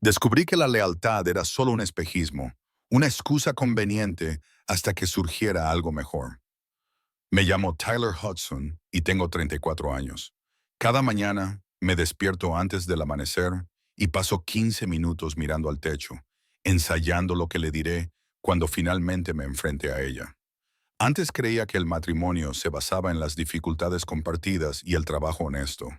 Descubrí que la lealtad era solo un espejismo, una excusa conveniente hasta que surgiera algo mejor. Me llamo Tyler Hudson y tengo 34 años. Cada mañana me despierto antes del amanecer y paso 15 minutos mirando al techo, ensayando lo que le diré cuando finalmente me enfrente a ella. Antes creía que el matrimonio se basaba en las dificultades compartidas y el trabajo honesto.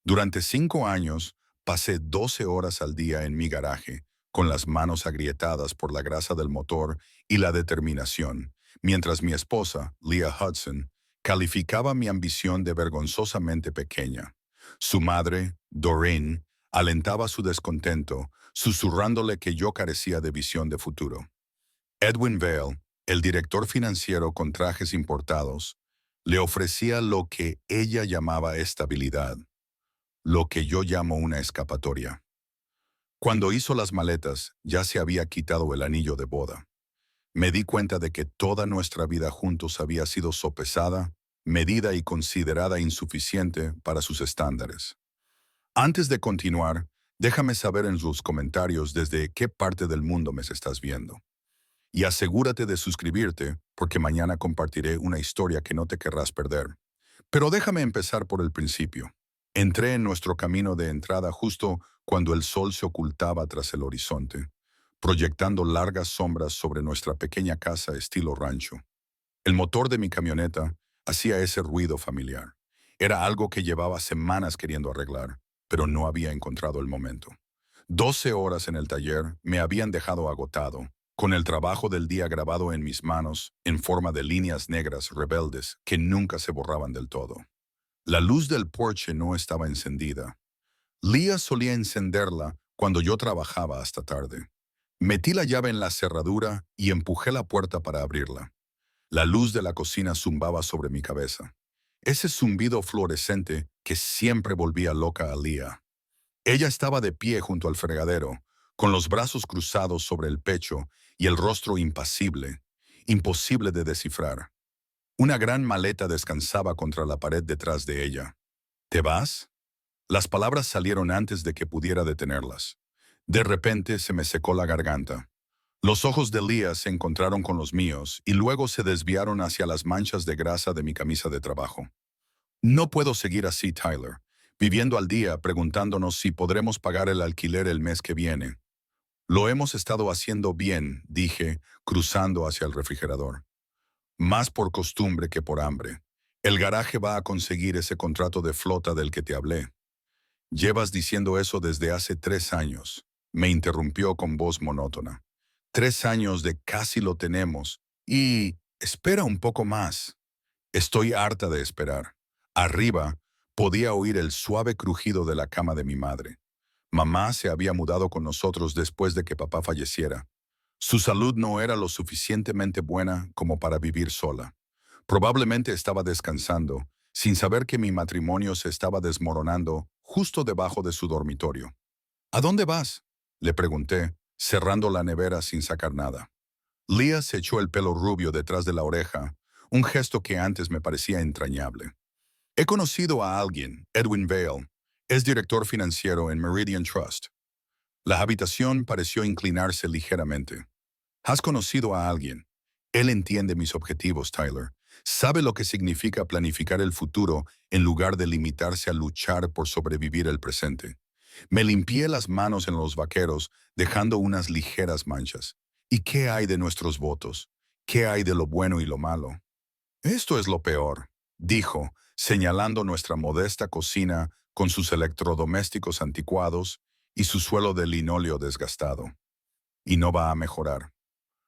Durante 5 años pasé 12 horas al día en mi garaje, con las manos agrietadas por la grasa del motor y la determinación, mientras mi esposa, Leah Hudson, calificaba mi ambición de vergonzosamente pequeña. Su madre, Doreen, alentaba su descontento, susurrándole que yo carecía de visión de futuro. Edwin Vale, el director financiero con trajes importados, le ofrecía lo que ella llamaba estabilidad, lo que yo llamo una escapatoria. Cuando hizo las maletas, ya se había quitado el anillo de boda. Me di cuenta de que toda nuestra vida juntos había sido sopesada, medida y considerada insuficiente para sus estándares. Antes de continuar, déjame saber en sus comentarios desde qué parte del mundo me estás viendo. Y asegúrate de suscribirte, porque mañana compartiré una historia que no te querrás perder. Pero déjame empezar por el principio. Entré en nuestro camino de entrada justo cuando el sol se ocultaba tras el horizonte, proyectando largas sombras sobre nuestra pequeña casa estilo rancho. El motor de mi camioneta hacía ese ruido familiar. Era algo que llevaba semanas queriendo arreglar, pero no había encontrado el momento. 12 horas en el taller me habían dejado agotado, con el trabajo del día grabado en mis manos en forma de líneas negras rebeldes que nunca se borraban del todo. La luz del porche no estaba encendida. Leah solía encenderla cuando yo trabajaba hasta tarde. Metí la llave en la cerradura y empujé la puerta para abrirla. La luz de la cocina zumbaba sobre mi cabeza. Ese zumbido fluorescente que siempre volvía loca a Leah. Ella estaba de pie junto al fregadero, con los brazos cruzados sobre el pecho y el rostro impasible, imposible de descifrar. Una gran maleta descansaba contra la pared detrás de ella. ¿Te vas? Las palabras salieron antes de que pudiera detenerlas. De repente se me secó la garganta. Los ojos de Leah se encontraron con los míos y luego se desviaron hacia las manchas de grasa de mi camisa de trabajo. No puedo seguir así, Tyler, viviendo al día preguntándonos si podremos pagar el alquiler el mes que viene. Lo hemos estado haciendo bien, dije, cruzando hacia el refrigerador. Más por costumbre que por hambre. El garaje va a conseguir ese contrato de flota del que te hablé. Llevas diciendo eso desde hace 3 años, me interrumpió con voz monótona. 3 años de casi lo tenemos. Y espera un poco más. Estoy harta de esperar. Arriba podía oír el suave crujido de la cama de mi madre. Mamá se había mudado con nosotros después de que papá falleciera. Su salud no era lo suficientemente buena como para vivir sola. Probablemente estaba descansando, sin saber que mi matrimonio se estaba desmoronando justo debajo de su dormitorio. ¿A dónde vas?, le pregunté, cerrando la nevera sin sacar nada. Leah se echó el pelo rubio detrás de la oreja, un gesto que antes me parecía entrañable. He conocido a alguien, Edwin Vale. Es director financiero en Meridian Trust. La habitación pareció inclinarse ligeramente. ¿Has conocido a alguien? Él entiende mis objetivos, Tyler. Sabe lo que significa planificar el futuro en lugar de limitarse a luchar por sobrevivir el presente. Me limpié las manos en los vaqueros, dejando unas ligeras manchas. ¿Y qué hay de nuestros votos? ¿Qué hay de lo bueno y lo malo? Esto es lo peor, dijo, señalando nuestra modesta cocina con sus electrodomésticos anticuados y su suelo de linóleo desgastado. Y no va a mejorar.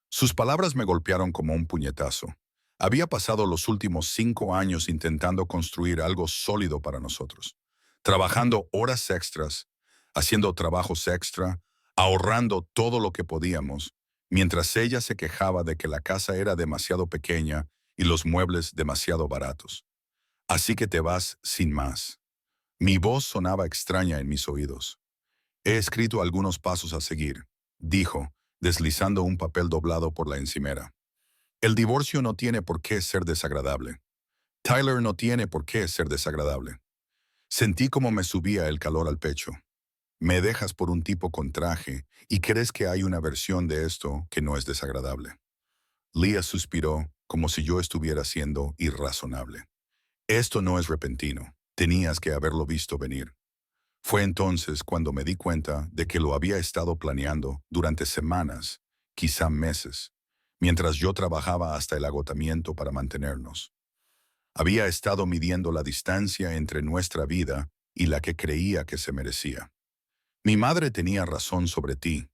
Sus palabras me golpearon como un puñetazo. Había pasado los últimos 5 años intentando construir algo sólido para nosotros, trabajando horas extras, haciendo trabajos extra, ahorrando todo lo que podíamos, mientras ella se quejaba de que la casa era demasiado pequeña y los muebles demasiado baratos. Así que te vas sin más. Mi voz sonaba extraña en mis oídos. He escrito algunos pasos a seguir, dijo, deslizando un papel doblado por la encimera. El divorcio no tiene por qué ser desagradable. Tyler no tiene por qué ser desagradable. Sentí como me subía el calor al pecho. Me dejas por un tipo con traje y crees que hay una versión de esto que no es desagradable. Leah suspiró como si yo estuviera siendo irrazonable. Esto no es repentino. Tenías que haberlo visto venir. Fue entonces cuando me di cuenta de que lo había estado planeando durante semanas, quizá meses, mientras yo trabajaba hasta el agotamiento para mantenernos. Había estado midiendo la distancia entre nuestra vida y la que creía que se merecía. Mi madre tenía razón sobre ti,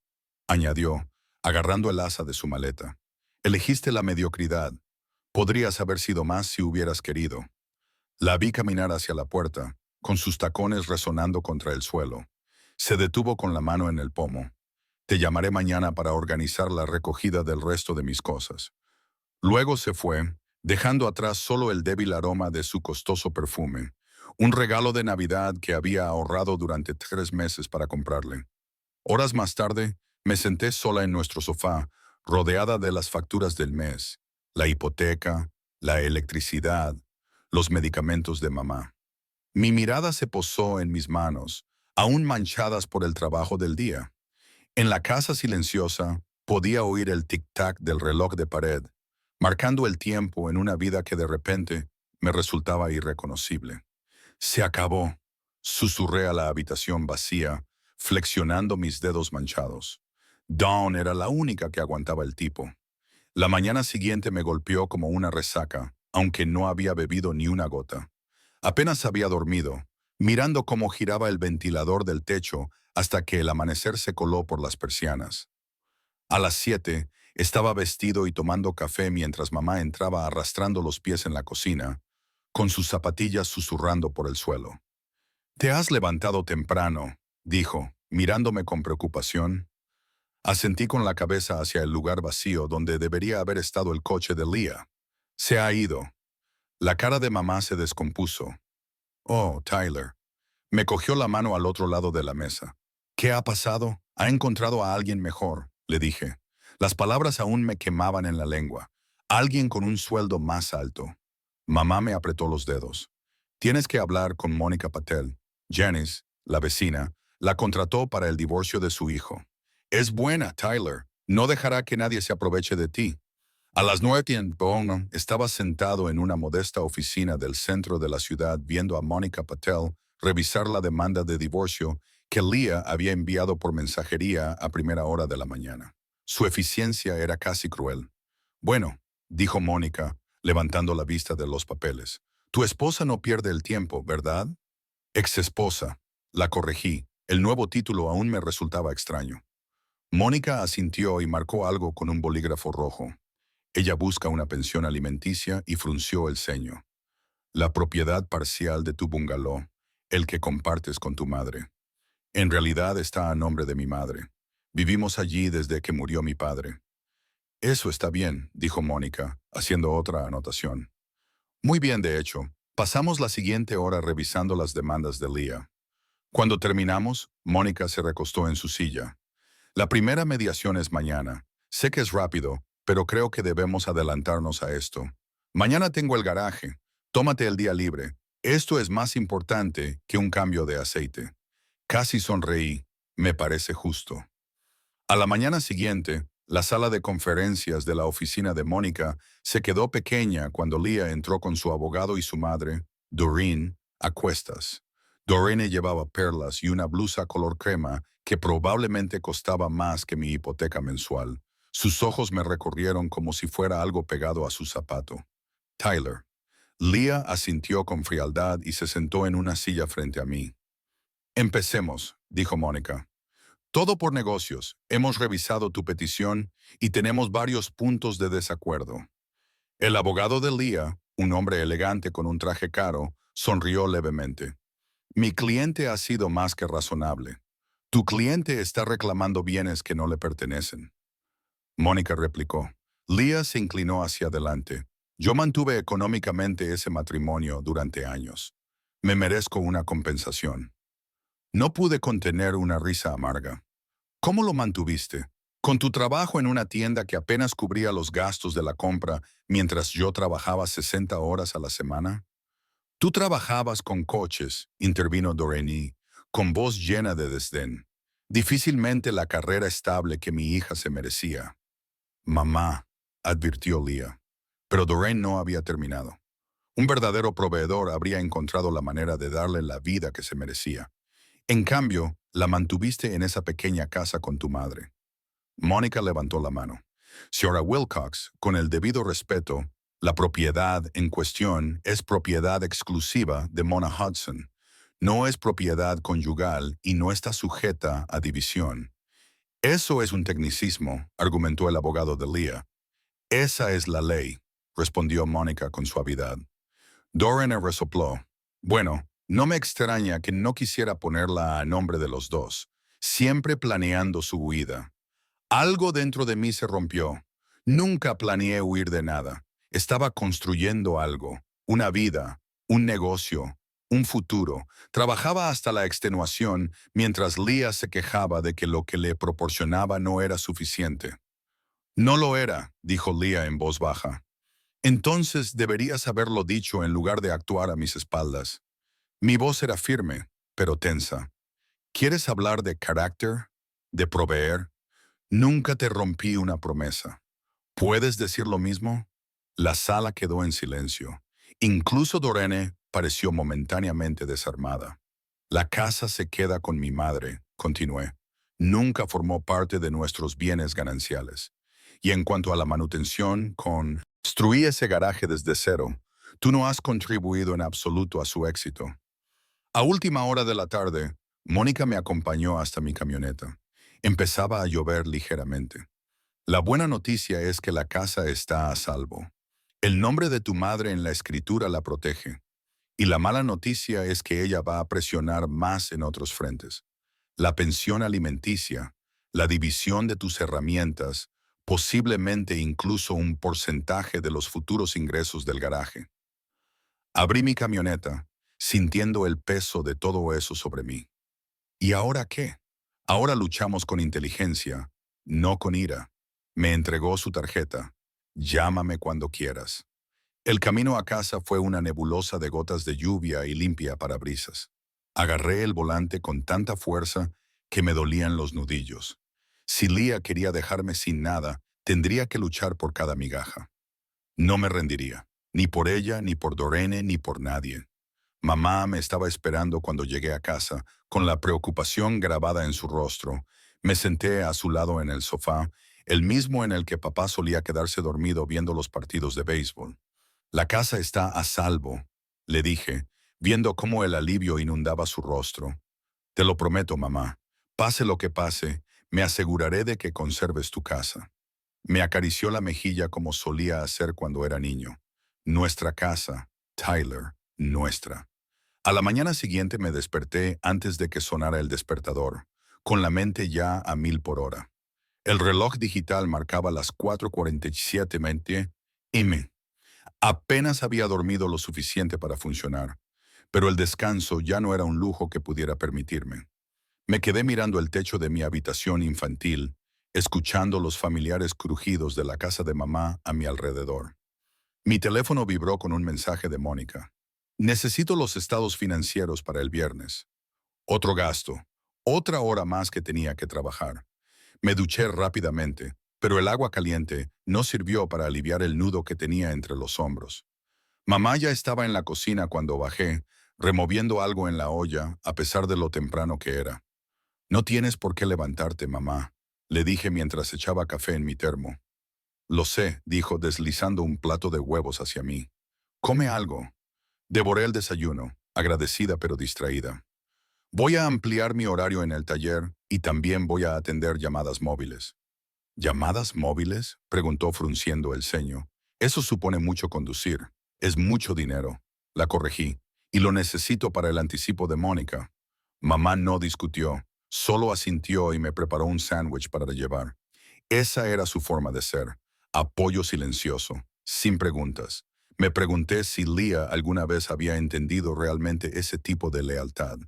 añadió, agarrando el asa de su maleta. Elegiste la mediocridad. Podrías haber sido más si hubieras querido. La vi caminar hacia la puerta, con sus tacones resonando contra el suelo. Se detuvo con la mano en el pomo. Te llamaré mañana para organizar la recogida del resto de mis cosas. Luego se fue, dejando atrás solo el débil aroma de su costoso perfume, un regalo de Navidad que había ahorrado durante 3 meses para comprarle. Horas más tarde, me senté sola en nuestro sofá, rodeada de las facturas del mes, la hipoteca, la electricidad, los medicamentos de mamá. Mi mirada se posó en mis manos, aún manchadas por el trabajo del día. En la casa silenciosa, podía oír el tic-tac del reloj de pared, marcando el tiempo en una vida que de repente me resultaba irreconocible. Se acabó, susurré a la habitación vacía, flexionando mis dedos manchados. Dawn era la única que aguantaba el tipo. La mañana siguiente me golpeó como una resaca, aunque no había bebido ni una gota. Apenas había dormido, mirando cómo giraba el ventilador del techo hasta que el amanecer se coló por las persianas. A las 7, estaba vestido y tomando café mientras mamá entraba arrastrando los pies en la cocina, con sus zapatillas susurrando por el suelo. «Te has levantado temprano», dijo, mirándome con preocupación. Asentí con la cabeza hacia el lugar vacío donde debería haber estado el coche de Leah. Se ha ido. La cara de mamá se descompuso. «Oh, Tyler». Me cogió la mano al otro lado de la mesa. «¿Qué ha pasado? Ha encontrado a alguien mejor», le dije. Las palabras aún me quemaban en la lengua. Alguien con un sueldo más alto. Mamá me apretó los dedos. «Tienes que hablar con Mónica Patel. Janice, la vecina, la contrató para el divorcio de su hijo. Es buena, Tyler. No dejará que nadie se aproveche de ti». A las 9:00 estaba sentado en una modesta oficina del centro de la ciudad viendo a Mónica Patel revisar la demanda de divorcio que Leah había enviado por mensajería a primera hora de la mañana. Su eficiencia era casi cruel. «Bueno», dijo Mónica, levantando la vista de los papeles. «Tu esposa no pierde el tiempo, ¿verdad?» «Ex esposa», la corregí. El nuevo título aún me resultaba extraño. Mónica asintió y marcó algo con un bolígrafo rojo. «Ella busca una pensión alimenticia» y frunció el ceño. «La propiedad parcial de tu bungalow, el que compartes con tu madre. En realidad está a nombre de mi madre. Vivimos allí desde que murió mi padre». «Eso está bien», dijo Mónica, haciendo otra anotación. «Muy bien, de hecho. Pasamos la siguiente hora revisando las demandas de Leah. Cuando terminamos, Mónica se recostó en su silla. «La primera mediación es mañana. Sé que es rápido, pero creo que debemos adelantarnos a esto. Mañana tengo el garaje. Tómate el día libre. Esto es más importante que un cambio de aceite». Casi sonreí. Me parece justo. A la mañana siguiente, la sala de conferencias de la oficina de Mónica se quedó pequeña cuando Leah entró con su abogado y su madre, Doreen, a cuestas. Doreen llevaba perlas y una blusa color crema que probablemente costaba más que mi hipoteca mensual. Sus ojos me recorrieron como si fuera algo pegado a su zapato. «Tyler». Leah asintió con frialdad y se sentó en una silla frente a mí. «Empecemos», dijo Mónica. «Todo por negocios. Hemos revisado tu petición y tenemos varios puntos de desacuerdo». El abogado de Leah, un hombre elegante con un traje caro, sonrió levemente. «Mi cliente ha sido más que razonable. Tu cliente está reclamando bienes que no le pertenecen». Mónica replicó. Leah se inclinó hacia adelante. «Yo mantuve económicamente ese matrimonio durante años. Me merezco una compensación». No pude contener una risa amarga. «¿Cómo lo mantuviste? ¿Con tu trabajo en una tienda que apenas cubría los gastos de la compra mientras yo trabajaba 60 horas a la semana?» «Tú trabajabas con coches», intervino Doreen. con voz llena de desdén. Difícilmente la carrera estable que mi hija se merecía. Mamá, advirtió Leah. Pero Doreen no había terminado. Un verdadero proveedor habría encontrado la manera de darle la vida que se merecía. En cambio, la mantuviste en esa pequeña casa con tu madre. Mónica levantó la mano. Señora Wilcox, con el debido respeto, la propiedad en cuestión es propiedad exclusiva de Mona Hudson. No es propiedad conyugal y no está sujeta a división. Eso es un tecnicismo, argumentó el abogado de Leah. Esa es la ley, respondió Mónica con suavidad. Doreen resopló. Bueno, no me extraña que no quisiera ponerla a nombre de los dos, siempre planeando su huida. Algo dentro de mí se rompió. Nunca planeé huir de nada. Estaba construyendo algo, una vida, un negocio, un futuro. Trabajaba hasta la extenuación mientras Leah se quejaba de que lo que le proporcionaba no era suficiente. No lo era, dijo Leah en voz baja. Entonces deberías haberlo dicho en lugar de actuar a mis espaldas. Mi voz era firme, pero tensa. ¿Quieres hablar de carácter? ¿De proveer? Nunca te rompí una promesa. ¿Puedes decir lo mismo? La sala quedó en silencio. Incluso Doreen pareció momentáneamente desarmada. La casa se queda con mi madre, continué. Nunca formó parte de nuestros bienes gananciales. Y en cuanto a la manutención, construí ese garaje desde cero. Tú no has contribuido en absoluto a su éxito. A última hora de la tarde, Mónica me acompañó hasta mi camioneta. Empezaba a llover ligeramente. La buena noticia es que la casa está a salvo. El nombre de tu madre en la escritura la protege. Y la mala noticia es que ella va a presionar más en otros frentes. La pensión alimenticia, la división de tus herramientas, posiblemente incluso un porcentaje de los futuros ingresos del garaje. Abrí mi camioneta, sintiendo el peso de todo eso sobre mí. ¿Y ahora qué? Ahora luchamos con inteligencia, no con ira. Me entregó su tarjeta. Llámame cuando quieras. El camino a casa fue una nebulosa de gotas de lluvia y limpia parabrisas. Agarré el volante con tanta fuerza que me dolían los nudillos. Si Leah quería dejarme sin nada, tendría que luchar por cada migaja. No me rendiría, ni por ella, ni por Doreen, ni por nadie. Mamá me estaba esperando cuando llegué a casa, con la preocupación grabada en su rostro. Me senté a su lado en el sofá, el mismo en el que papá solía quedarse dormido viendo los partidos de béisbol. La casa está a salvo, le dije, viendo cómo el alivio inundaba su rostro. Te lo prometo, mamá. Pase lo que pase, me aseguraré de que conserves tu casa. Me acarició la mejilla como solía hacer cuando era niño. Nuestra casa, Tyler, nuestra. A la mañana siguiente me desperté antes de que sonara el despertador, con la mente ya a 1000 por hora. El reloj digital marcaba las 4:47 m. Apenas había dormido lo suficiente para funcionar, pero el descanso ya no era un lujo que pudiera permitirme. Me quedé mirando el techo de mi habitación infantil, escuchando los familiares crujidos de la casa de mamá a mi alrededor. Mi teléfono vibró con un mensaje de Mónica. Necesito los estados financieros para el viernes. Otro gasto. Otra hora más que tenía que trabajar. Me duché rápidamente, pero el agua caliente no sirvió para aliviar el nudo que tenía entre los hombros. Mamá ya estaba en la cocina cuando bajé, removiendo algo en la olla, a pesar de lo temprano que era. No tienes por qué levantarte, mamá, le dije mientras echaba café en mi termo. Lo sé, dijo deslizando un plato de huevos hacia mí. Come algo. Devoré el desayuno, agradecida pero distraída. Voy a ampliar mi horario en el taller y también voy a atender llamadas móviles. ¿Llamadas móviles?, preguntó frunciendo el ceño. Eso supone mucho conducir. Es mucho dinero. La corregí. Y lo necesito para el anticipo de Mónica. Mamá no discutió. Solo asintió y me preparó un sándwich para llevar. Esa era su forma de ser. Apoyo silencioso, sin preguntas. Me pregunté si Leah alguna vez había entendido realmente ese tipo de lealtad.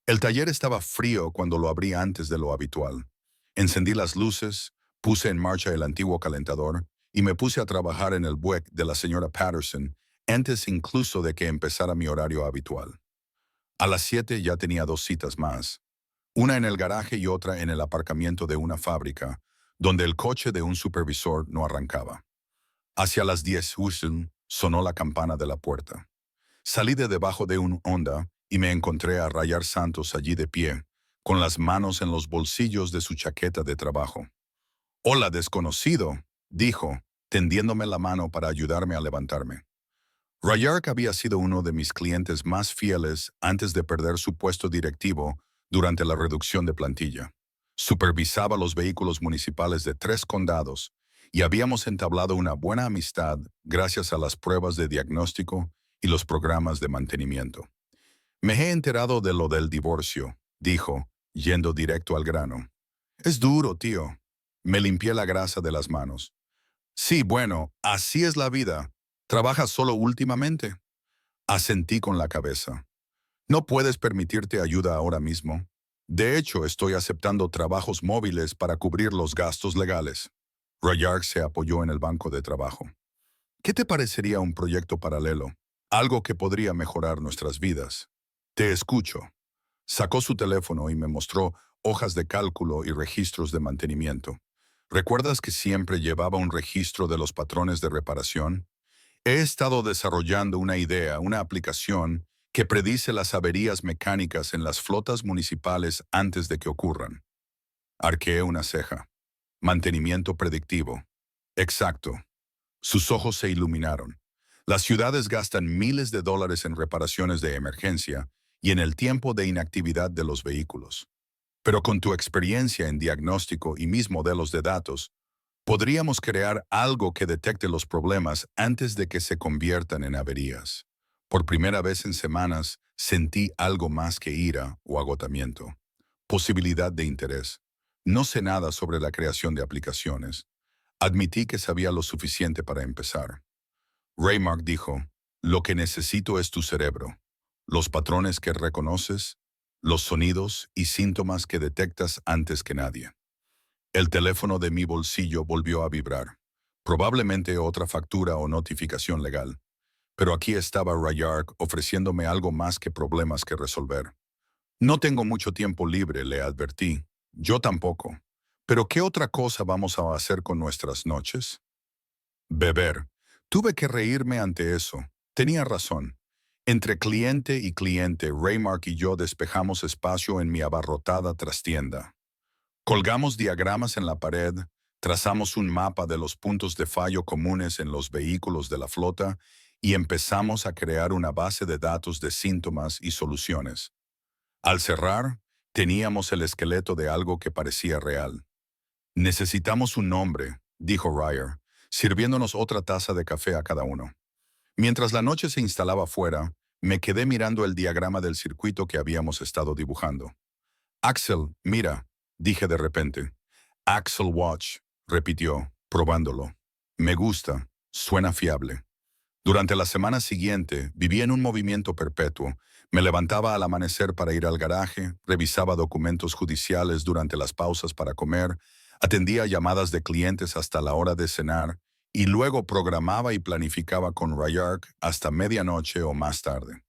El taller estaba frío cuando lo abrí antes de lo habitual. Encendí las luces, puse en marcha el antiguo calentador y me puse a trabajar en el buek de la señora Patterson antes incluso de que empezara mi horario habitual. A las 7 ya tenía 2 citas más, una en el garaje y otra en el aparcamiento de una fábrica, donde el coche de un supervisor no arrancaba. Hacia las 10 Houston sonó la campana de la puerta. Salí de debajo de un Honda y me encontré a Rayar Santos allí de pie, con las manos en los bolsillos de su chaqueta de trabajo. «Hola, desconocido», dijo, tendiéndome la mano para ayudarme a levantarme. Rayark había sido uno de mis clientes más fieles antes de perder su puesto directivo durante la reducción de plantilla. Supervisaba los vehículos municipales de 3 condados y habíamos entablado una buena amistad gracias a las pruebas de diagnóstico y los programas de mantenimiento. «Me he enterado de lo del divorcio», dijo, yendo directo al grano. «Es duro, tío». Me limpié la grasa de las manos. «Sí, bueno, así es la vida. ¿Trabajas solo últimamente?». Asentí con la cabeza. «¿No puedes permitirte ayuda ahora mismo? De hecho, estoy aceptando trabajos móviles para cubrir los gastos legales». Rayark se apoyó en el banco de trabajo. «¿Qué te parecería un proyecto paralelo? Algo que podría mejorar nuestras vidas». «Te escucho». Sacó su teléfono y me mostró hojas de cálculo y registros de mantenimiento. ¿Recuerdas que siempre llevaba un registro de los patrones de reparación? He estado desarrollando una idea, una aplicación que predice las averías mecánicas en las flotas municipales antes de que ocurran. Arqueé una ceja. Mantenimiento predictivo. Exacto. Sus ojos se iluminaron. Las ciudades gastan miles de dólares en reparaciones de emergencia y en el tiempo de inactividad de los vehículos. Pero con tu experiencia en diagnóstico y mis modelos de datos, podríamos crear algo que detecte los problemas antes de que se conviertan en averías. Por primera vez en semanas, sentí algo más que ira o agotamiento. Posibilidad de interés. No sé nada sobre la creación de aplicaciones. Admití que sabía lo suficiente para empezar. Raymark dijo, «Lo que necesito es tu cerebro, los patrones que reconoces, los sonidos y síntomas que detectas antes que nadie». El teléfono de mi bolsillo volvió a vibrar. Probablemente otra factura o notificación legal. Pero aquí estaba Rayark ofreciéndome algo más que problemas que resolver. «No tengo mucho tiempo libre», le advertí. «Yo tampoco. ¿Pero qué otra cosa vamos a hacer con nuestras noches?». «Beber». Tuve que reírme ante eso. Tenía razón. Entre cliente y cliente, Raymark y yo despejamos espacio en mi abarrotada trastienda. Colgamos diagramas en la pared, trazamos un mapa de los puntos de fallo comunes en los vehículos de la flota y empezamos a crear una base de datos de síntomas y soluciones. Al cerrar, teníamos el esqueleto de algo que parecía real. «Necesitamos un nombre», dijo Ryer, sirviéndonos otra taza de café a cada uno. Mientras la noche se instalaba fuera, me quedé mirando el diagrama del circuito que habíamos estado dibujando. «Axel, mira», dije de repente. «Axel Watch», repitió, probándolo. «Me gusta, suena fiable». Durante la semana siguiente, vivía en un movimiento perpetuo. Me levantaba al amanecer para ir al garaje, revisaba documentos judiciales durante las pausas para comer, atendía llamadas de clientes hasta la hora de cenar y luego programaba y planificaba con Rayark hasta medianoche o más tarde.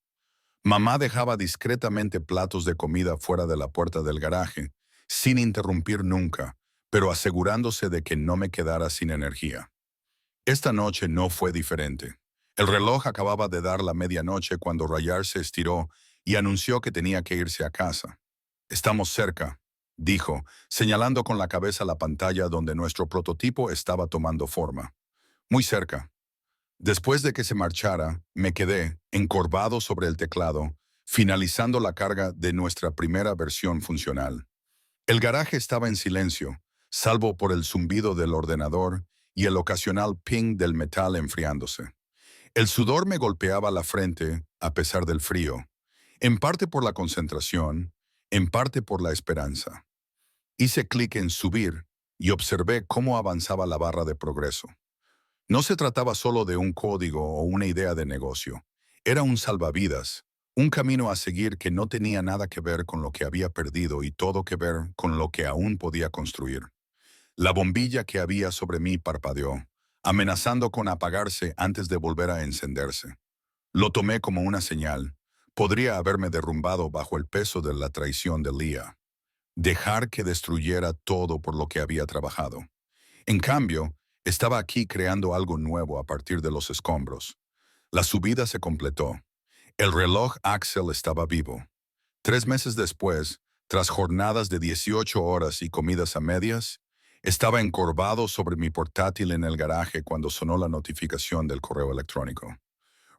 Mamá dejaba discretamente platos de comida fuera de la puerta del garaje, sin interrumpir nunca, pero asegurándose de que no me quedara sin energía. Esta noche no fue diferente. El reloj acababa de dar la medianoche cuando Rayar se estiró y anunció que tenía que irse a casa. «Estamos cerca», dijo, señalando con la cabeza la pantalla donde nuestro prototipo estaba tomando forma. «Muy cerca». Después de que se marchara, me quedé, encorvado sobre el teclado, finalizando la carga de nuestra primera versión funcional. El garaje estaba en silencio, salvo por el zumbido del ordenador y el ocasional ping del metal enfriándose. El sudor me golpeaba la frente a pesar del frío, en parte por la concentración, en parte por la esperanza. Hice clic en subir y observé cómo avanzaba la barra de progreso. No se trataba solo de un código o una idea de negocio. Era un salvavidas, un camino a seguir que no tenía nada que ver con lo que había perdido y todo que ver con lo que aún podía construir. La bombilla que había sobre mí parpadeó, amenazando con apagarse antes de volver a encenderse. Lo tomé como una señal. Podría haberme derrumbado bajo el peso de la traición de Leah, dejar que destruyera todo por lo que había trabajado. En cambio, estaba aquí creando algo nuevo a partir de los escombros. La subida se completó. El reloj Axel estaba vivo. 3 meses después, tras jornadas de 18 horas y comidas a medias, estaba encorvado sobre mi portátil en el garaje cuando sonó la notificación del correo electrónico.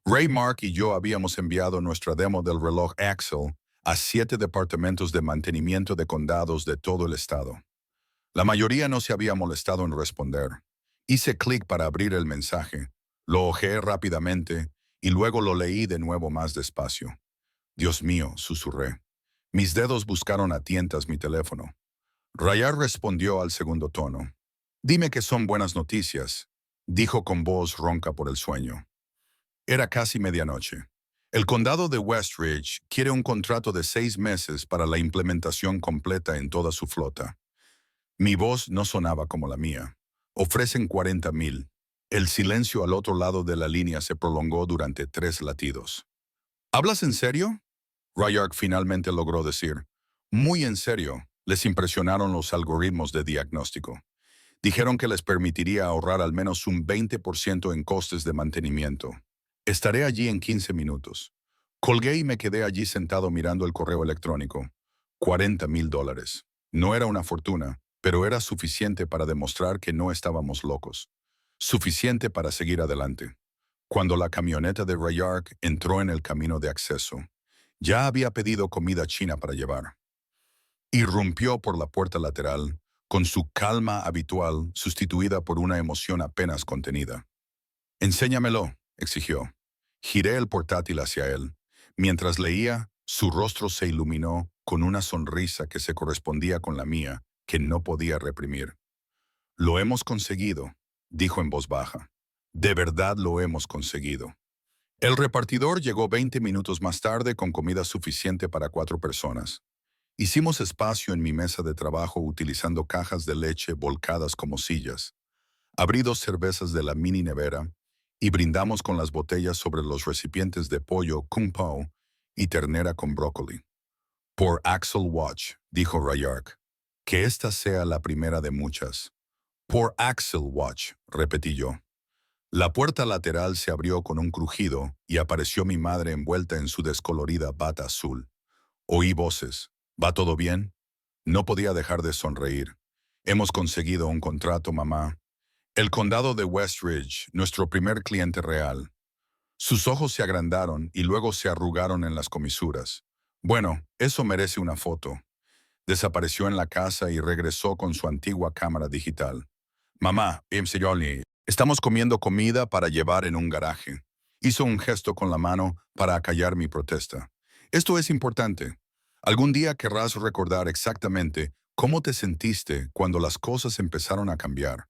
Ray Mark y yo habíamos enviado nuestra demo del reloj Axel a 7 departamentos de mantenimiento de condados de todo el estado. La mayoría no se había molestado en responder. Hice clic para abrir el mensaje, lo hojeé rápidamente y luego lo leí de nuevo más despacio. Dios mío, susurré. Mis dedos buscaron a tientas mi teléfono. Rayar respondió al segundo tono. Dime que son buenas noticias, dijo con voz ronca por el sueño. Era casi medianoche. El condado de Westridge quiere un contrato de 6 meses para la implementación completa en toda su flota. Mi voz no sonaba como la mía. Ofrecen 40,000. El silencio al otro lado de la línea se prolongó durante 3 latidos. ¿Hablas en serio? Rayark finalmente logró decir. Muy en serio. Les impresionaron los algoritmos de diagnóstico. Dijeron que les permitiría ahorrar al menos un 20% en costes de mantenimiento. Estaré allí en 15 minutos. Colgué y me quedé allí sentado mirando el correo electrónico. $40,000. No era una fortuna, pero era suficiente para demostrar que no estábamos locos. Suficiente para seguir adelante. Cuando la camioneta de Rayark entró en el camino de acceso, ya había pedido comida china para llevar. Irrumpió por la puerta lateral, con su calma habitual sustituida por una emoción apenas contenida. «Enséñamelo», exigió. Giré el portátil hacia él. Mientras leía, su rostro se iluminó con una sonrisa que se correspondía con la mía, que no podía reprimir. «Lo hemos conseguido», dijo en voz baja. «De verdad lo hemos conseguido». El repartidor llegó 20 minutos más tarde con comida suficiente para 4 personas. Hicimos espacio en mi mesa de trabajo utilizando cajas de leche volcadas como sillas. Abrí 2 cervezas de la mini nevera y brindamos con las botellas sobre los recipientes de pollo kung pao y ternera con brócoli. «Por Axel Watch», dijo Rayark. «Que esta sea la primera de muchas». «Por Axel Watch», repetí yo. La puerta lateral se abrió con un crujido y apareció mi madre envuelta en su descolorida bata azul. Oí voces. «¿Va todo bien?» No podía dejar de sonreír. «Hemos conseguido un contrato, mamá. El condado de Westridge, nuestro primer cliente real». Sus ojos se agrandaron y luego se arrugaron en las comisuras. «Bueno, eso merece una foto». Desapareció en la casa y regresó con su antigua cámara digital. «Mamá, estamos comiendo comida para llevar en un garaje». Hizo un gesto con la mano para acallar mi protesta. «Esto es importante. Algún día querrás recordar exactamente cómo te sentiste cuando las cosas empezaron a cambiar».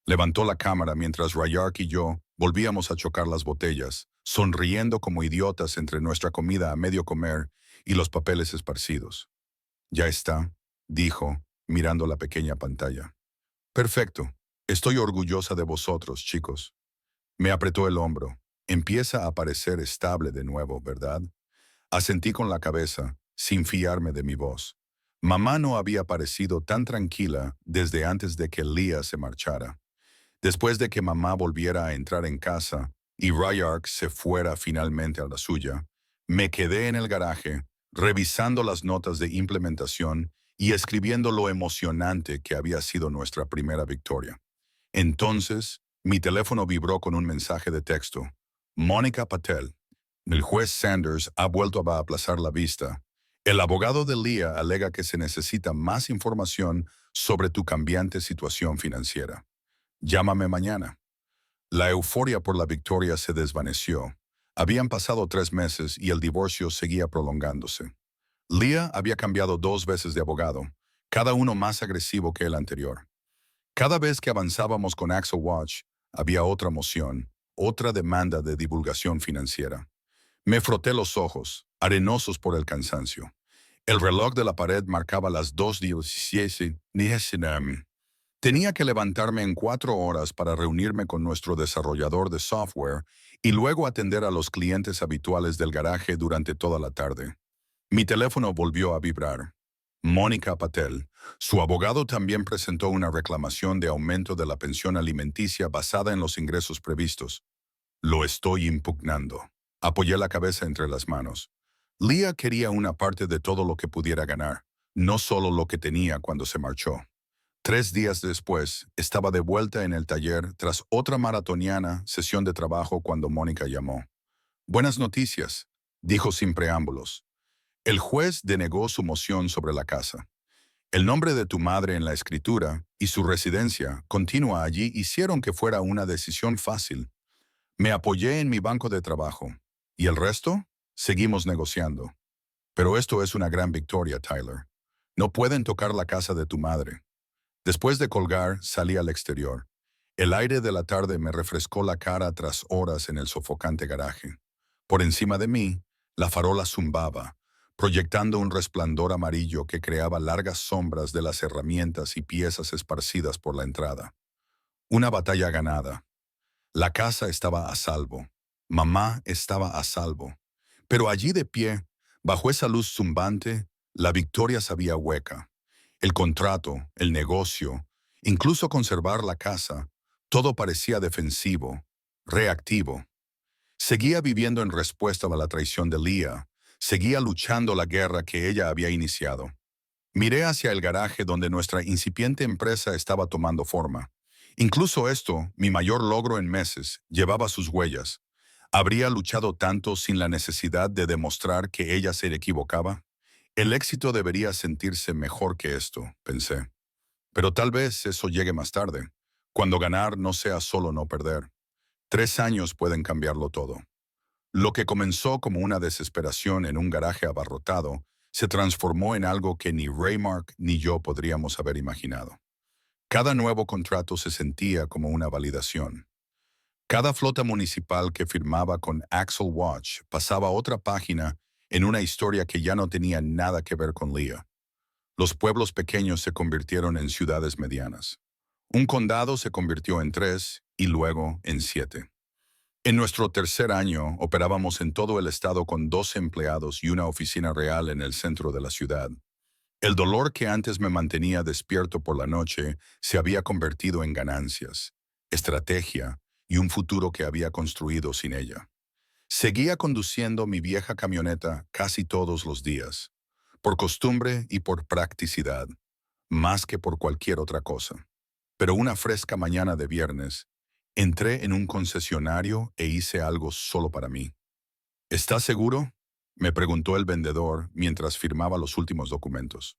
Levantó la cámara mientras Rayark y yo volvíamos a chocar las botellas, sonriendo como idiotas entre nuestra comida a medio comer y los papeles esparcidos. «Ya está», dijo, mirando la pequeña pantalla. «Perfecto. Estoy orgullosa de vosotros, chicos». Me apretó el hombro. «Empieza a parecer estable de nuevo, ¿verdad?» Asentí con la cabeza, sin fiarme de mi voz. Mamá no había parecido tan tranquila desde antes de que Leah se marchara. Después de que mamá volviera a entrar en casa y Rayark se fuera finalmente a la suya, me quedé en el garaje, revisando las notas de implementación y escribiendo lo emocionante que había sido nuestra primera victoria. Entonces, mi teléfono vibró con un mensaje de texto. «Mónica Patel. El juez Sanders ha vuelto a aplazar la vista. El abogado de Leah alega que se necesita más información sobre tu cambiante situación financiera. Llámame mañana». La euforia por la victoria se desvaneció. Habían pasado 3 meses y el divorcio seguía prolongándose. Leah había cambiado 2 veces de abogado, cada uno más agresivo que el anterior. Cada vez que avanzábamos con Axel Watch, había otra moción, otra demanda de divulgación financiera. Me froté los ojos, arenosos por el cansancio. El reloj de la pared marcaba las 2:17. Tenía que levantarme en 4 horas para reunirme con nuestro desarrollador de software y luego atender a los clientes habituales del garaje durante toda la tarde. Mi teléfono volvió a vibrar. Mónica Patel. Su abogado también presentó una reclamación de aumento de la pensión alimenticia basada en los ingresos previstos. Lo estoy impugnando. Apoyé la cabeza entre las manos. Leah quería una parte de todo lo que pudiera ganar, no solo lo que tenía cuando se marchó. 3 días después, estaba de vuelta en el taller tras otra maratoniana sesión de trabajo cuando Mónica llamó. Buenas noticias, dijo sin preámbulos. El juez denegó su moción sobre la casa. El nombre de tu madre en la escritura y su residencia continua allí hicieron que fuera una decisión fácil. Me apoyé en mi banco de trabajo. ¿Y el resto? Seguimos negociando. Pero esto es una gran victoria, Tyler. No pueden tocar la casa de tu madre. Después de colgar, salí al exterior. El aire de la tarde me refrescó la cara tras horas en el sofocante garaje. Por encima de mí, la farola zumbaba, proyectando un resplandor amarillo que creaba largas sombras de las herramientas y piezas esparcidas por la entrada. Una batalla ganada. La casa estaba a salvo. Mamá estaba a salvo. Pero allí de pie, bajo esa luz zumbante, la victoria sabía hueca. El contrato, el negocio, incluso conservar la casa, todo parecía defensivo, reactivo. Seguía viviendo en respuesta a la traición de Leah, seguía luchando la guerra que ella había iniciado. Miré hacia el garaje donde nuestra incipiente empresa estaba tomando forma. Incluso esto, mi mayor logro en meses, llevaba sus huellas. ¿Habría luchado tanto sin la necesidad de demostrar que ella se equivocaba? El éxito debería sentirse mejor que esto, pensé. Pero tal vez eso llegue más tarde, cuando ganar no sea solo no perder. 3 años pueden cambiarlo todo. Lo que comenzó como una desesperación en un garaje abarrotado se transformó en algo que ni Raymark ni yo podríamos haber imaginado. Cada nuevo contrato se sentía como una validación. Cada flota municipal que firmaba con Axel Watch pasaba otra página en una historia que ya no tenía nada que ver con Leah. Los pueblos pequeños se convirtieron en ciudades medianas. Un condado se convirtió en 3 y luego en 7. En nuestro tercer año operábamos en todo el estado con 12 empleados y una oficina real en el centro de la ciudad. El dolor que antes me mantenía despierto por la noche se había convertido en ganancias, estrategia y un futuro que había construido sin ella. Seguía conduciendo mi vieja camioneta casi todos los días, por costumbre y por practicidad, más que por cualquier otra cosa. Pero una fresca mañana de viernes, entré en un concesionario e hice algo solo para mí. ¿Estás seguro?, me preguntó el vendedor mientras firmaba los últimos documentos.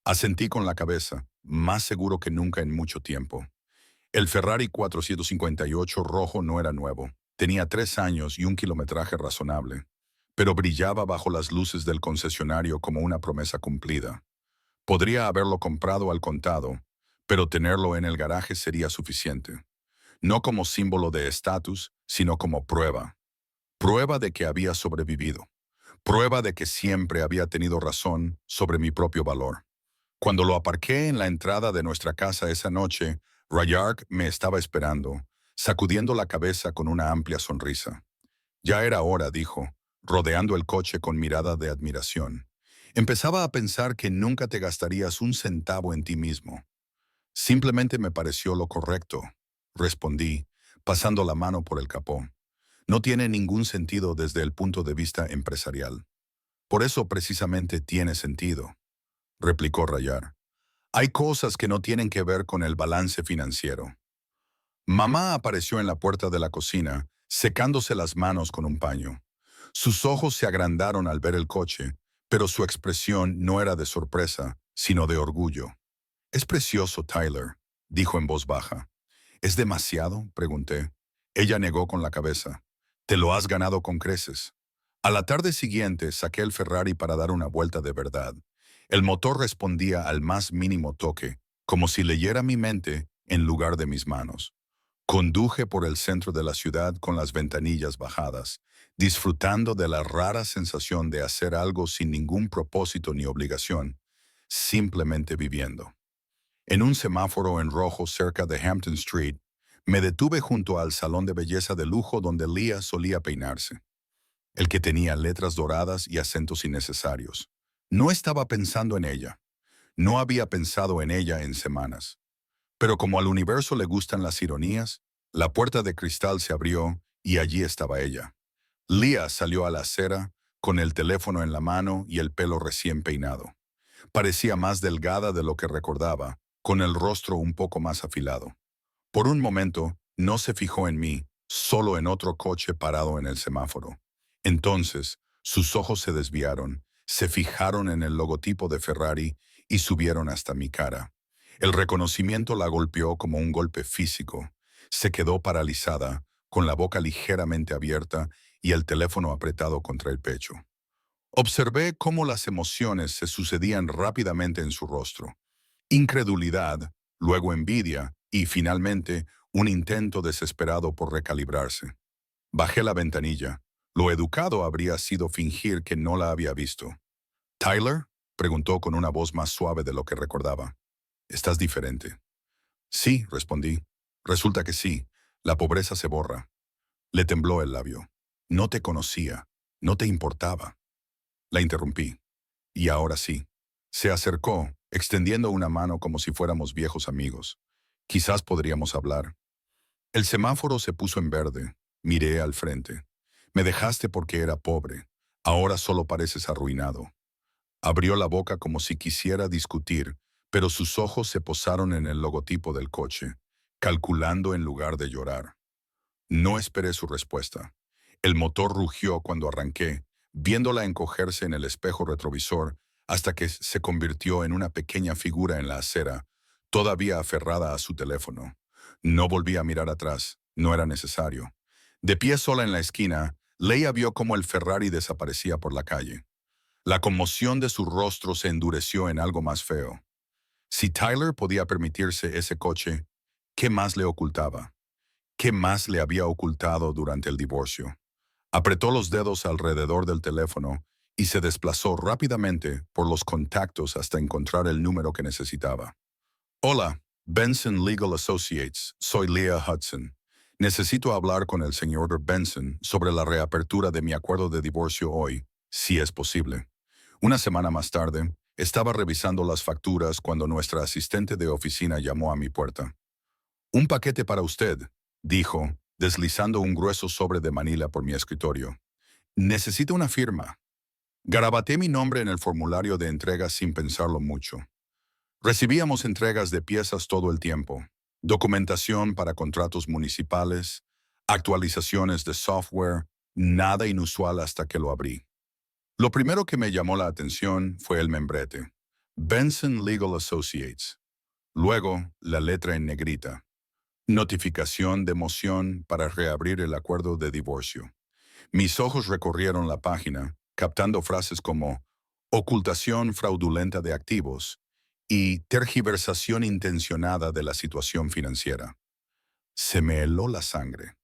Asentí con la cabeza, más seguro que nunca en mucho tiempo. El Ferrari 458 rojo no era nuevo. Tenía 3 años y un kilometraje razonable, pero brillaba bajo las luces del concesionario como una promesa cumplida. Podría haberlo comprado al contado, pero tenerlo en el garaje sería suficiente. No como símbolo de estatus, sino como prueba. Prueba de que había sobrevivido. Prueba de que siempre había tenido razón sobre mi propio valor. Cuando lo aparqué en la entrada de nuestra casa esa noche, Rayark me estaba esperando, sacudiendo la cabeza con una amplia sonrisa. Ya era hora, dijo, rodeando el coche con mirada de admiración. Empezaba a pensar que nunca te gastarías un centavo en ti mismo. Simplemente me pareció lo correcto, respondí, pasando la mano por el capó. No tiene ningún sentido desde el punto de vista empresarial. Por eso precisamente tiene sentido, replicó Rayar. Hay cosas que no tienen que ver con el balance financiero. Mamá apareció en la puerta de la cocina, secándose las manos con un paño. Sus ojos se agrandaron al ver el coche, pero su expresión no era de sorpresa, sino de orgullo. «Es precioso, Tyler», dijo en voz baja. «¿Es demasiado?», pregunté. Ella negó con la cabeza. «Te lo has ganado con creces». A la tarde siguiente saqué el Ferrari para dar una vuelta de verdad. El motor respondía al más mínimo toque, como si leyera mi mente en lugar de mis manos. Conduje por el centro de la ciudad con las ventanillas bajadas, disfrutando de la rara sensación de hacer algo sin ningún propósito ni obligación, simplemente viviendo. En un semáforo en rojo cerca de Hampton Street, me detuve junto al salón de belleza de lujo donde Leah solía peinarse, el que tenía letras doradas y acentos innecesarios. No estaba pensando en ella. No había pensado en ella en semanas. Pero como al universo le gustan las ironías, la puerta de cristal se abrió y allí estaba ella. Leah salió a la acera, con el teléfono en la mano y el pelo recién peinado. Parecía más delgada de lo que recordaba, con el rostro un poco más afilado. Por un momento, no se fijó en mí, solo en otro coche parado en el semáforo. Entonces, sus ojos se desviaron, se fijaron en el logotipo de Ferrari y subieron hasta mi cara. El reconocimiento la golpeó como un golpe físico. Se quedó paralizada, con la boca ligeramente abierta y el teléfono apretado contra el pecho. Observé cómo las emociones se sucedían rápidamente en su rostro. Incredulidad, luego envidia y finalmente un intento desesperado por recalibrarse. Bajé la ventanilla. Lo educado habría sido fingir que no la había visto. ¿Tyler? Preguntó con una voz más suave de lo que recordaba. ¿Estás diferente? Sí, respondí. Resulta que sí. La pobreza se borra. Le tembló el labio. No te conocía. No te importaba. La interrumpí. Y ahora sí. Se acercó, extendiendo una mano como si fuéramos viejos amigos. Quizás podríamos hablar. El semáforo se puso en verde. Miré al frente. Me dejaste porque era pobre. Ahora solo pareces arruinado. Abrió la boca como si quisiera discutir, pero sus ojos se posaron en el logotipo del coche, calculando en lugar de llorar. No esperé su respuesta. El motor rugió cuando arranqué, viéndola encogerse en el espejo retrovisor hasta que se convirtió en una pequeña figura en la acera, todavía aferrada a su teléfono. No volví a mirar atrás, no era necesario. De pie sola en la esquina, Leia vio cómo el Ferrari desaparecía por la calle. La conmoción de su rostro se endureció en algo más feo. Si Tyler podía permitirse ese coche, ¿qué más le ocultaba? ¿Qué más le había ocultado durante el divorcio? Apretó los dedos alrededor del teléfono y se desplazó rápidamente por los contactos hasta encontrar el número que necesitaba. Hola, Benson Legal Associates, soy Leah Hudson. Necesito hablar con el señor Benson sobre la reapertura de mi acuerdo de divorcio hoy, si es posible. Una semana más tarde, estaba revisando las facturas cuando nuestra asistente de oficina llamó a mi puerta. Un paquete para usted, dijo, deslizando un grueso sobre de Manila por mi escritorio. Necesito una firma. Garabateé mi nombre en el formulario de entrega sin pensarlo mucho. Recibíamos entregas de piezas todo el tiempo, documentación para contratos municipales, actualizaciones de software, nada inusual hasta que lo abrí. Lo primero que me llamó la atención fue el membrete. Benson Legal Associates. Luego, la letra en negrita. Notificación de moción para reabrir el acuerdo de divorcio. Mis ojos recorrieron la página, captando frases como ocultación fraudulenta de activos y tergiversación intencionada de la situación financiera. Se me heló la sangre.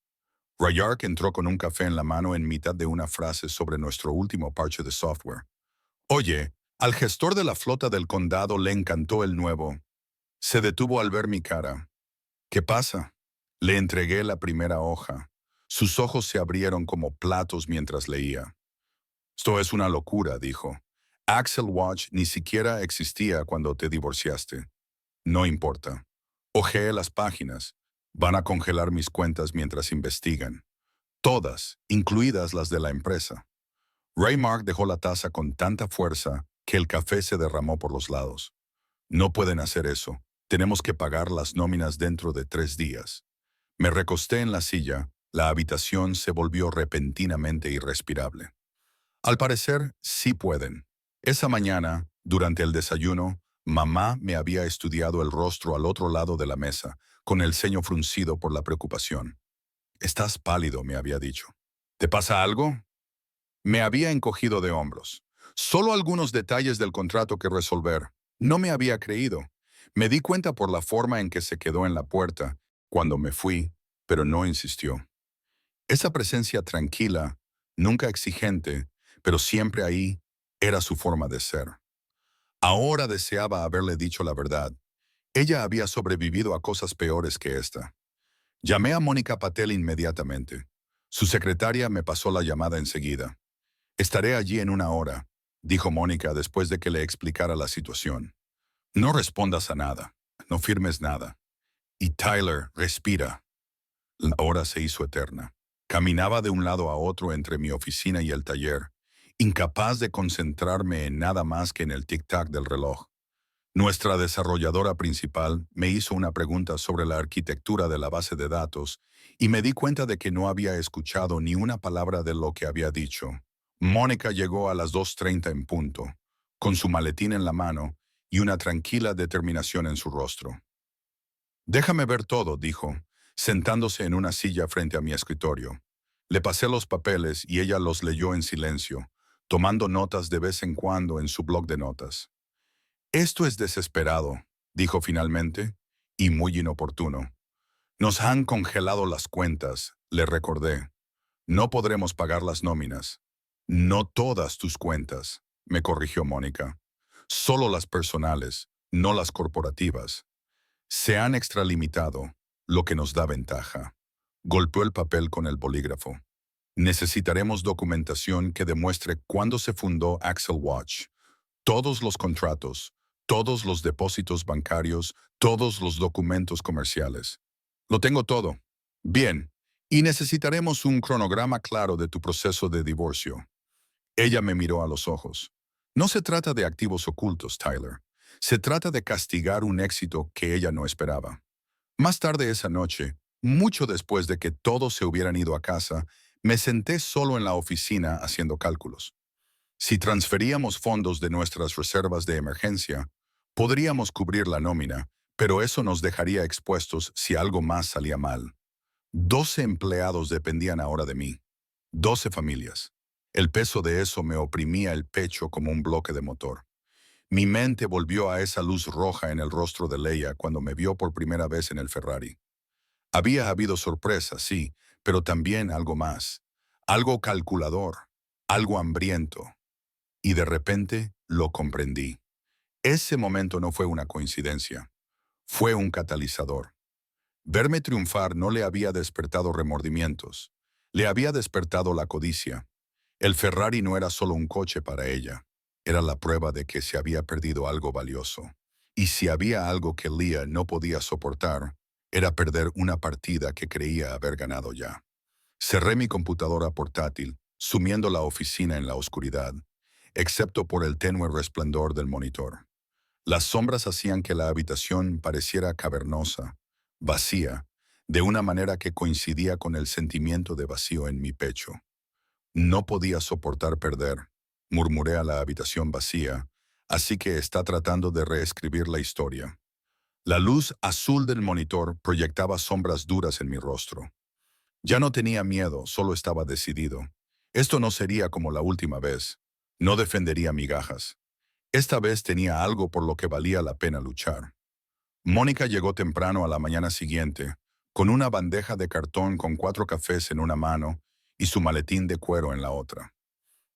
Rayark entró con un café en la mano en mitad de una frase sobre nuestro último parche de software. Oye, al gestor de la flota del condado le encantó el nuevo. Se detuvo al ver mi cara. ¿Qué pasa? Le entregué la primera hoja. Sus ojos se abrieron como platos mientras leía. Esto es una locura, dijo. Axel Watch ni siquiera existía cuando te divorciaste. No importa. Ojeé las páginas. Van a congelar mis cuentas mientras investigan. Todas, incluidas las de la empresa. Raymark dejó la taza con tanta fuerza que el café se derramó por los lados. No pueden hacer eso. Tenemos que pagar las nóminas dentro de 3 días. Me recosté en la silla. La habitación se volvió repentinamente irrespirable. Al parecer, sí pueden. Esa mañana, durante el desayuno, mamá me había estudiado el rostro al otro lado de la mesa, con el ceño fruncido por la preocupación. Estás pálido, me había dicho. ¿Te pasa algo? Me había encogido de hombros. Solo algunos detalles del contrato que resolver. No me había creído. Me di cuenta por la forma en que se quedó en la puerta cuando me fui, pero no insistió. Esa presencia tranquila, nunca exigente, pero siempre ahí, era su forma de ser. Ahora deseaba haberle dicho la verdad. Ella había sobrevivido a cosas peores que esta. Llamé a Mónica Patel inmediatamente. Su secretaria me pasó la llamada enseguida. Estaré allí en una hora, dijo Mónica después de que le explicara la situación. No respondas a nada, no firmes nada. Y Tyler, respira. La hora se hizo eterna. Caminaba de un lado a otro entre mi oficina y el taller, incapaz de concentrarme en nada más que en el tic-tac del reloj. Nuestra desarrolladora principal me hizo una pregunta sobre la arquitectura de la base de datos y me di cuenta de que no había escuchado ni una palabra de lo que había dicho. Mónica llegó a las 2:30 en punto, con su maletín en la mano y una tranquila determinación en su rostro. Déjame ver todo, dijo, sentándose en una silla frente a mi escritorio. Le pasé los papeles y ella los leyó en silencio, tomando notas de vez en cuando en su bloc de notas. Esto es desesperado, dijo finalmente, y muy inoportuno. Nos han congelado las cuentas, le recordé. No podremos pagar las nóminas. No todas tus cuentas, me corrigió Mónica. Solo las personales, no las corporativas. Se han extralimitado, lo que nos da ventaja. Golpeó el papel con el bolígrafo. Necesitaremos documentación que demuestre cuándo se fundó Axel Watch. Todos los contratos, todos los depósitos bancarios, todos los documentos comerciales. Lo tengo todo. Bien, y necesitaremos un cronograma claro de tu proceso de divorcio. Ella me miró a los ojos. No se trata de activos ocultos, Tyler. Se trata de castigar un éxito que ella no esperaba. Más tarde esa noche, mucho después de que todos se hubieran ido a casa, me senté solo en la oficina haciendo cálculos. Si transferíamos fondos de nuestras reservas de emergencia, podríamos cubrir la nómina, pero eso nos dejaría expuestos si algo más salía mal. 12 empleados dependían ahora de mí. 12 familias. El peso de eso me oprimía el pecho como un bloque de motor. Mi mente volvió a esa luz roja en el rostro de Leia cuando me vio por primera vez en el Ferrari. Había habido sorpresa, sí, pero también algo más. Algo calculador, algo hambriento. Y de repente lo comprendí. Ese momento no fue una coincidencia. Fue un catalizador. Verme triunfar no le había despertado remordimientos. Le había despertado la codicia. El Ferrari no era solo un coche para ella. Era la prueba de que se había perdido algo valioso. Y si había algo que Leah no podía soportar, era perder una partida que creía haber ganado ya. Cerré mi computadora portátil, sumiendo la oficina en la oscuridad, excepto por el tenue resplandor del monitor. Las sombras hacían que la habitación pareciera cavernosa, vacía, de una manera que coincidía con el sentimiento de vacío en mi pecho. No podía soportar perder, murmuré a la habitación vacía, así que está tratando de reescribir la historia. La luz azul del monitor proyectaba sombras duras en mi rostro. Ya no tenía miedo, solo estaba decidido. Esto no sería como la última vez. No defendería migajas. Esta vez tenía algo por lo que valía la pena luchar. Mónica llegó temprano a la mañana siguiente, con una bandeja de cartón con 4 cafés en una mano y su maletín de cuero en la otra.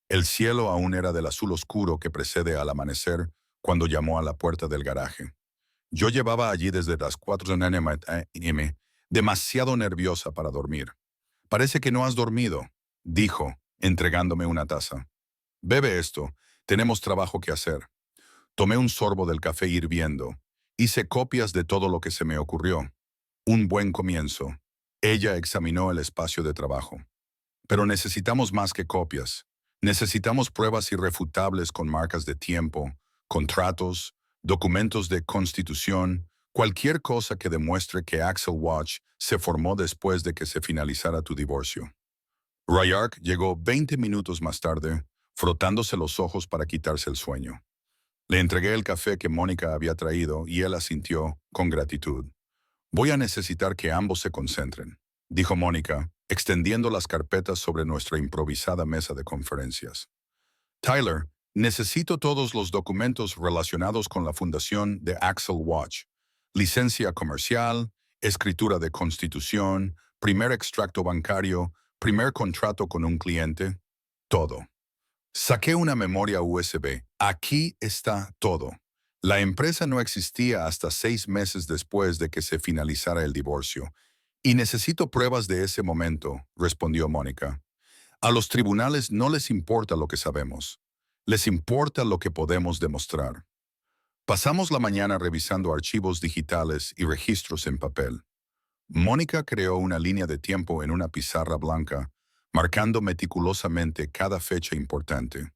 El cielo aún era del azul oscuro que precede al amanecer cuando llamó a la puerta del garaje. Yo llevaba allí desde las 4 a.m., demasiado nerviosa para dormir. Parece que no has dormido, dijo, entregándome una taza. Bebe esto, tenemos trabajo que hacer. Tomé un sorbo del café hirviendo. Hice copias de todo lo que se me ocurrió. Un buen comienzo. Ella examinó el espacio de trabajo. Pero necesitamos más que copias. Necesitamos pruebas irrefutables con marcas de tiempo, contratos, documentos de constitución, cualquier cosa que demuestre que Axel Watch se formó después de que se finalizara tu divorcio. Ryark llegó 20 minutos más tarde, frotándose los ojos para quitarse el sueño. Le entregué el café que Mónica había traído y él asintió con gratitud. Voy a necesitar que ambos se concentren, dijo Mónica, extendiendo las carpetas sobre nuestra improvisada mesa de conferencias. Tyler, necesito todos los documentos relacionados con la fundación de Axel Watch. Licencia comercial, escritura de constitución, primer extracto bancario, primer contrato con un cliente, todo. Saqué una memoria USB. Aquí está todo. La empresa no existía hasta 6 meses después de que se finalizara el divorcio. Y necesito pruebas de ese momento, respondió Mónica. A los tribunales no les importa lo que sabemos. Les importa lo que podemos demostrar. Pasamos la mañana revisando archivos digitales y registros en papel. Mónica creó una línea de tiempo en una pizarra blanca, marcando meticulosamente cada fecha importante.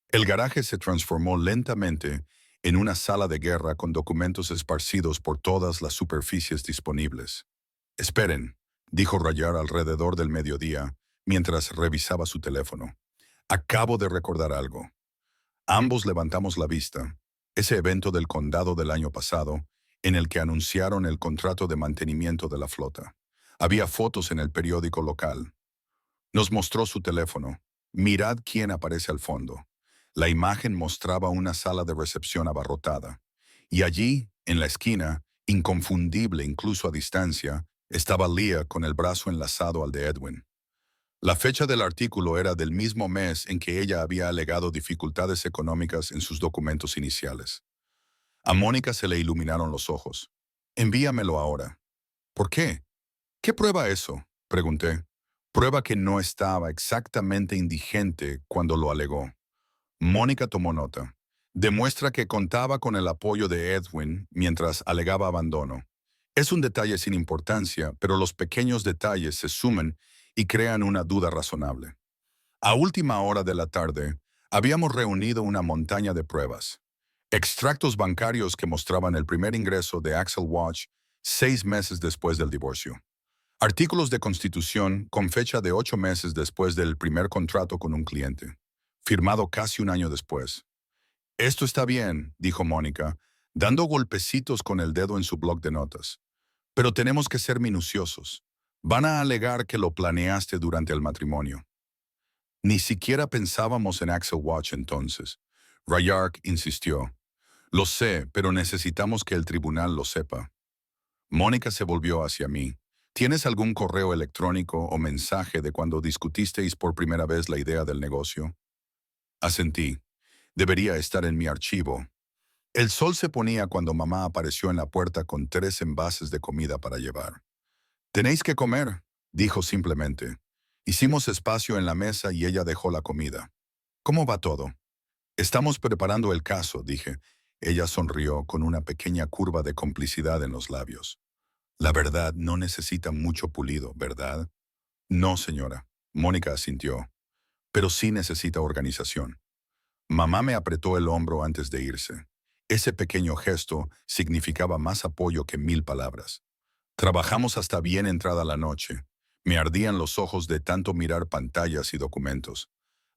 El garaje se transformó lentamente en una sala de guerra con documentos esparcidos por todas las superficies disponibles. Esperen, dijo Rayar alrededor del mediodía, mientras revisaba su teléfono. Acabo de recordar algo. Ambos levantamos la vista. Ese evento del condado del año pasado, en el que anunciaron el contrato de mantenimiento de la flota. Había fotos en el periódico local. Nos mostró su teléfono. Mirad quién aparece al fondo. La imagen mostraba una sala de recepción abarrotada. Y allí, en la esquina, inconfundible incluso a distancia, estaba Leah con el brazo enlazado al de Edwin. La fecha del artículo era del mismo mes en que ella había alegado dificultades económicas en sus documentos iniciales. A Mónica se le iluminaron los ojos. Envíamelo ahora. ¿Por qué? ¿Qué prueba eso? Pregunté. Prueba que no estaba exactamente indigente cuando lo alegó. Mónica tomó nota. Demuestra que contaba con el apoyo de Edwin mientras alegaba abandono. Es un detalle sin importancia, pero los pequeños detalles se suman y crean una duda razonable. A última hora de la tarde, habíamos reunido una montaña de pruebas. Extractos bancarios que mostraban el primer ingreso de Axel Watch 6 meses después del divorcio. Artículos de constitución con fecha de 8 meses después del primer contrato con un cliente, firmado casi un año después. Esto está bien, dijo Mónica, dando golpecitos con el dedo en su bloc de notas. Pero tenemos que ser minuciosos. Van a alegar que lo planeaste durante el matrimonio. Ni siquiera pensábamos en Axel Watch entonces. Rayark insistió. Lo sé, pero necesitamos que el tribunal lo sepa. Mónica se volvió hacia mí. ¿Tienes algún correo electrónico o mensaje de cuando discutisteis por primera vez la idea del negocio? Asentí. Debería estar en mi archivo. El sol se ponía cuando mamá apareció en la puerta con 3 envases de comida para llevar. «Tenéis que comer», dijo simplemente. Hicimos espacio en la mesa y ella dejó la comida. «¿Cómo va todo?» «Estamos preparando el caso», dije. Ella sonrió con una pequeña curva de complicidad en los labios. «La verdad no necesita mucho pulido, ¿verdad?» «No, señora», Mónica asintió. «Pero sí necesita organización». Mamá me apretó el hombro antes de irse. Ese pequeño gesto significaba más apoyo que 1000 palabras. Trabajamos hasta bien entrada la noche. Me ardían los ojos de tanto mirar pantallas y documentos.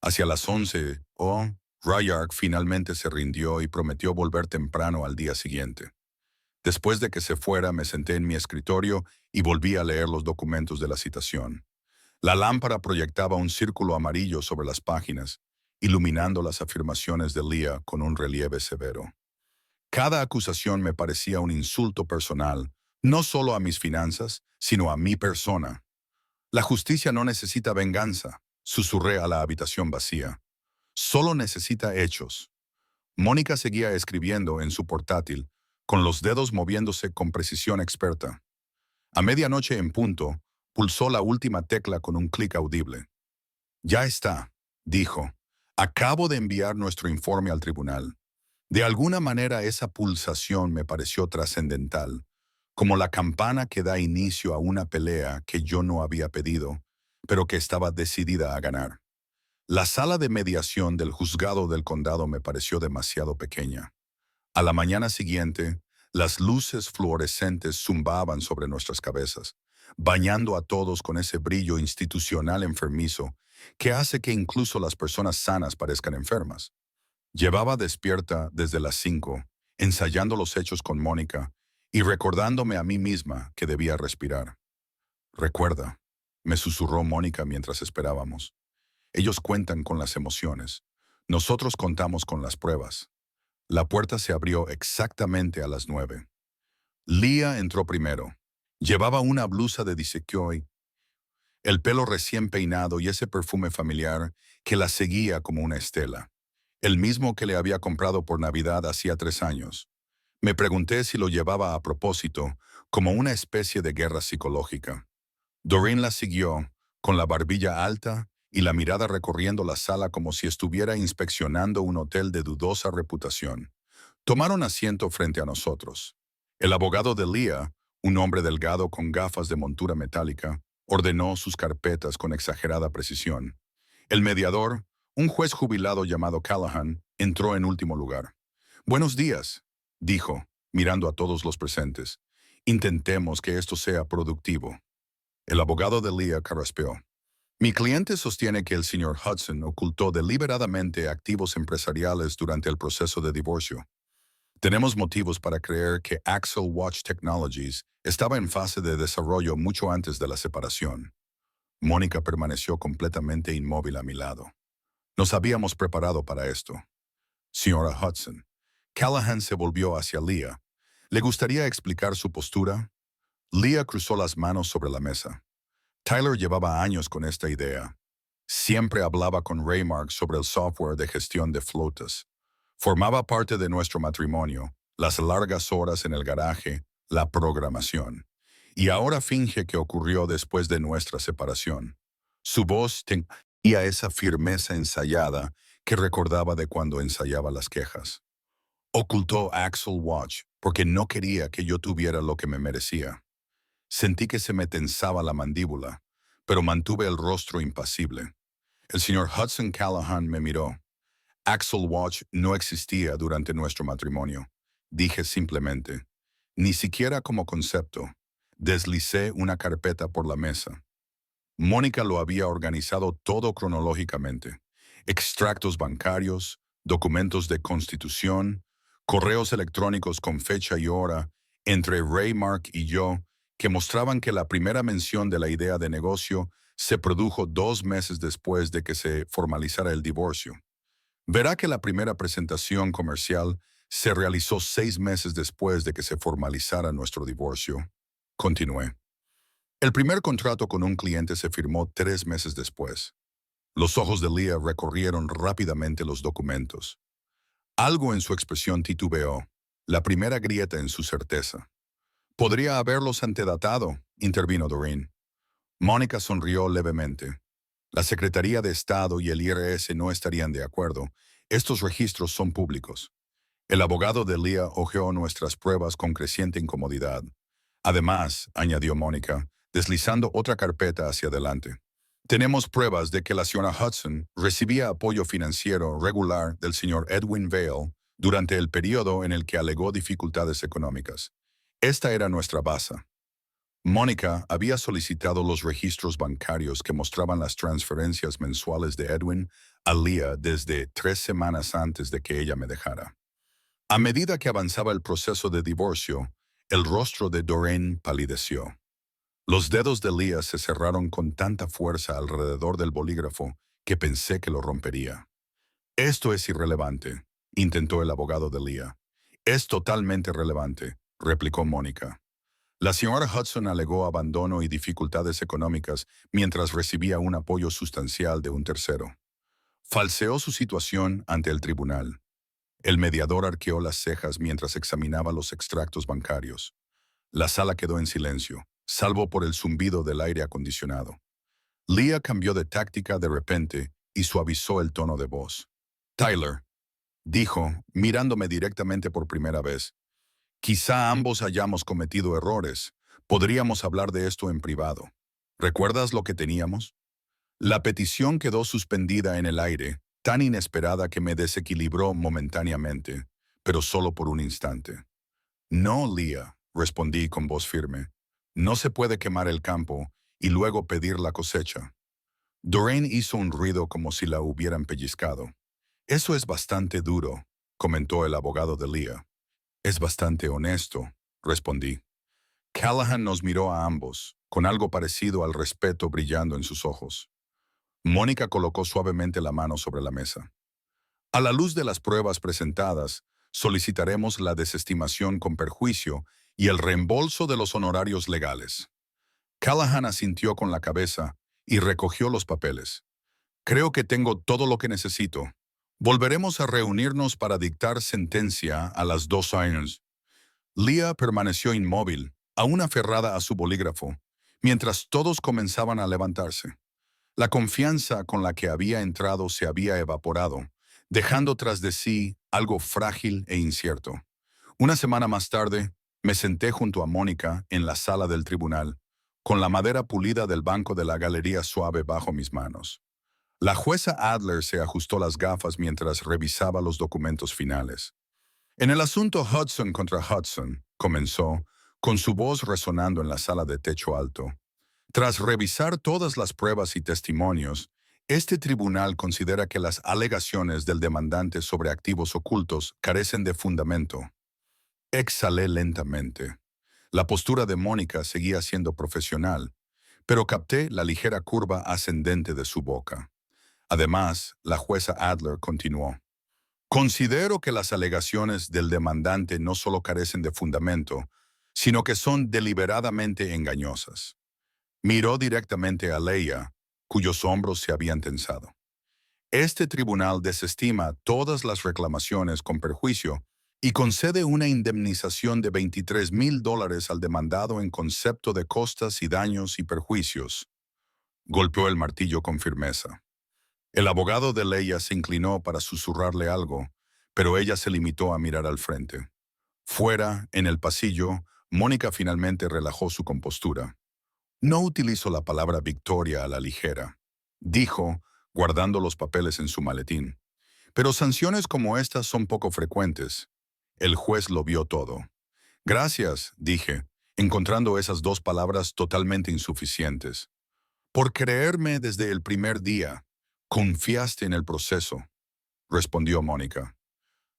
Hacia las 11, Rayark finalmente se rindió y prometió volver temprano al día siguiente. Después de que se fuera, me senté en mi escritorio y volví a leer los documentos de la citación. La lámpara proyectaba un círculo amarillo sobre las páginas, iluminando las afirmaciones de Leah con un relieve severo. Cada acusación me parecía un insulto personal, no solo a mis finanzas, sino a mi persona. La justicia no necesita venganza, susurré a la habitación vacía. Solo necesita hechos. Mónica seguía escribiendo en su portátil, con los dedos moviéndose con precisión experta. A medianoche en punto, pulsó la última tecla con un clic audible. «Ya está», dijo. «Acabo de enviar nuestro informe al tribunal». De alguna manera esa pulsación me pareció trascendental, como la campana que da inicio a una pelea que yo no había pedido, pero que estaba decidida a ganar. La sala de mediación del juzgado del condado me pareció demasiado pequeña. A la mañana siguiente, las luces fluorescentes zumbaban sobre nuestras cabezas, bañando a todos con ese brillo institucional enfermizo que hace que incluso las personas sanas parezcan enfermas. Llevaba despierta desde las 5, ensayando los hechos con Mónica y recordándome a mí misma que debía respirar. «Recuerda», me susurró Mónica mientras esperábamos. «Ellos cuentan con las emociones. Nosotros contamos con las pruebas». La puerta se abrió exactamente a las 9. Leah entró primero. Llevaba una blusa de dissequoia, el pelo recién peinado y ese perfume familiar que la seguía como una estela. El mismo que le había comprado por Navidad hacía 3 años. Me pregunté si lo llevaba a propósito, como una especie de guerra psicológica. Doreen la siguió, con la barbilla alta y la mirada recorriendo la sala como si estuviera inspeccionando un hotel de dudosa reputación. Tomaron asiento frente a nosotros. El abogado de Leah, un hombre delgado con gafas de montura metálica, ordenó sus carpetas con exagerada precisión. El mediador, un juez jubilado llamado Callahan, entró en último lugar. «Buenos días», dijo, mirando a todos los presentes. «Intentemos que esto sea productivo». El abogado de Leah carraspeó. «Mi cliente sostiene que el señor Hudson ocultó deliberadamente activos empresariales durante el proceso de divorcio. Tenemos motivos para creer que Axel Watch Technologies estaba en fase de desarrollo mucho antes de la separación». Mónica permaneció completamente inmóvil a mi lado. Nos habíamos preparado para esto. «Señora Hudson». Callahan se volvió hacia Leah. «¿Le gustaría explicar su postura?» Leah cruzó las manos sobre la mesa. Tyler llevaba años con esta idea. Siempre hablaba con Raymark sobre el software de gestión de flotas. Formaba parte de nuestro matrimonio, las largas horas en el garaje, la programación. Y ahora finge que ocurrió después de nuestra separación. Su voz tenía esa firmeza ensayada que recordaba de cuando ensayaba las quejas. Ocultó Axel Watch porque no quería que yo tuviera lo que me merecía. Sentí que se me tensaba la mandíbula, pero mantuve el rostro impasible. El señor Hudson Callahan me miró. «Axel Watch no existía durante nuestro matrimonio», dije simplemente. Ni siquiera como concepto. Deslicé una carpeta por la mesa. Mónica lo había organizado todo cronológicamente. Extractos bancarios, documentos de constitución, correos electrónicos con fecha y hora entre Raymark y yo que mostraban que la primera mención de la idea de negocio se produjo 2 meses después de que se formalizara el divorcio. Verá que la primera presentación comercial se realizó 6 meses después de que se formalizara nuestro divorcio. Continué. El primer contrato con un cliente se firmó 3 meses después. Los ojos de Leah recorrieron rápidamente los documentos. Algo en su expresión titubeó, la primera grieta en su certeza. «Podría haberlos antedatado», intervino Doreen. Mónica sonrió levemente. «La Secretaría de Estado y el IRS no estarían de acuerdo. Estos registros son públicos». El abogado de Leah hojeó nuestras pruebas con creciente incomodidad. «Además», añadió Mónica, deslizando otra carpeta hacia adelante, «tenemos pruebas de que la señora Hudson recibía apoyo financiero regular del señor Edwin Vale durante el periodo en el que alegó dificultades económicas. Esta era nuestra base». Mónica había solicitado los registros bancarios que mostraban las transferencias mensuales de Edwin a Leah desde 3 semanas antes de que ella me dejara. A medida que avanzaba el proceso de divorcio, el rostro de Doreen palideció. Los dedos de Leah se cerraron con tanta fuerza alrededor del bolígrafo que pensé que lo rompería. «Esto es irrelevante», intentó el abogado de Leah. «Es totalmente relevante», replicó Mónica. La señora Hudson alegó abandono y dificultades económicas mientras recibía un apoyo sustancial de un tercero. Falseó su situación ante el tribunal. El mediador arqueó las cejas mientras examinaba los extractos bancarios. La sala quedó en silencio, salvo por el zumbido del aire acondicionado. Leah cambió de táctica de repente y suavizó el tono de voz. «Tyler», dijo, mirándome directamente por primera vez, «quizá ambos hayamos cometido errores. Podríamos hablar de esto en privado. ¿Recuerdas lo que teníamos?» La petición quedó suspendida en el aire, tan inesperada que me desequilibró momentáneamente, pero solo por un instante. «No, Leah», respondí con voz firme. «No se puede quemar el campo y luego pedir la cosecha». Doreen hizo un ruido como si la hubieran pellizcado. «Eso es bastante duro», comentó el abogado de Leah. «Es bastante honesto», respondí. Callahan nos miró a ambos, con algo parecido al respeto brillando en sus ojos. Mónica colocó suavemente la mano sobre la mesa. «A la luz de las pruebas presentadas, solicitaremos la desestimación con perjuicio y el reembolso de los honorarios legales». Callahan asintió con la cabeza y recogió los papeles. «Creo que tengo todo lo que necesito. Volveremos a reunirnos para dictar sentencia a las 2 años». Leah permaneció inmóvil, aún aferrada a su bolígrafo, mientras todos comenzaban a levantarse. La confianza con la que había entrado se había evaporado, dejando tras de sí algo frágil e incierto. Una semana más tarde, me senté junto a Mónica en la sala del tribunal, con la madera pulida del banco de la galería suave bajo mis manos. La jueza Adler se ajustó las gafas mientras revisaba los documentos finales. En el asunto Hudson contra Hudson, comenzó, con su voz resonando en la sala de techo alto. Tras revisar todas las pruebas y testimonios, este tribunal considera que las alegaciones del demandante sobre activos ocultos carecen de fundamento. Exhalé lentamente. La postura de Mónica seguía siendo profesional, pero capté la ligera curva ascendente de su boca. Además, la jueza Adler continuó. Considero que las alegaciones del demandante no solo carecen de fundamento, sino que son deliberadamente engañosas. Miró directamente a Leah, cuyos hombros se habían tensado. Este tribunal desestima todas las reclamaciones con perjuicio y concede una indemnización de $23,000 al demandado en concepto de costas y daños y perjuicios. Golpeó el martillo con firmeza. El abogado de Leah se inclinó para susurrarle algo, pero ella se limitó a mirar al frente. Fuera, en el pasillo, Mónica finalmente relajó su compostura. No utilizo la palabra victoria a la ligera, dijo, guardando los papeles en su maletín. Pero sanciones como estas son poco frecuentes. El juez lo vio todo. Gracias, dije, encontrando esas dos palabras totalmente insuficientes. Por creerme desde el primer día, confiaste en el proceso, respondió Mónica.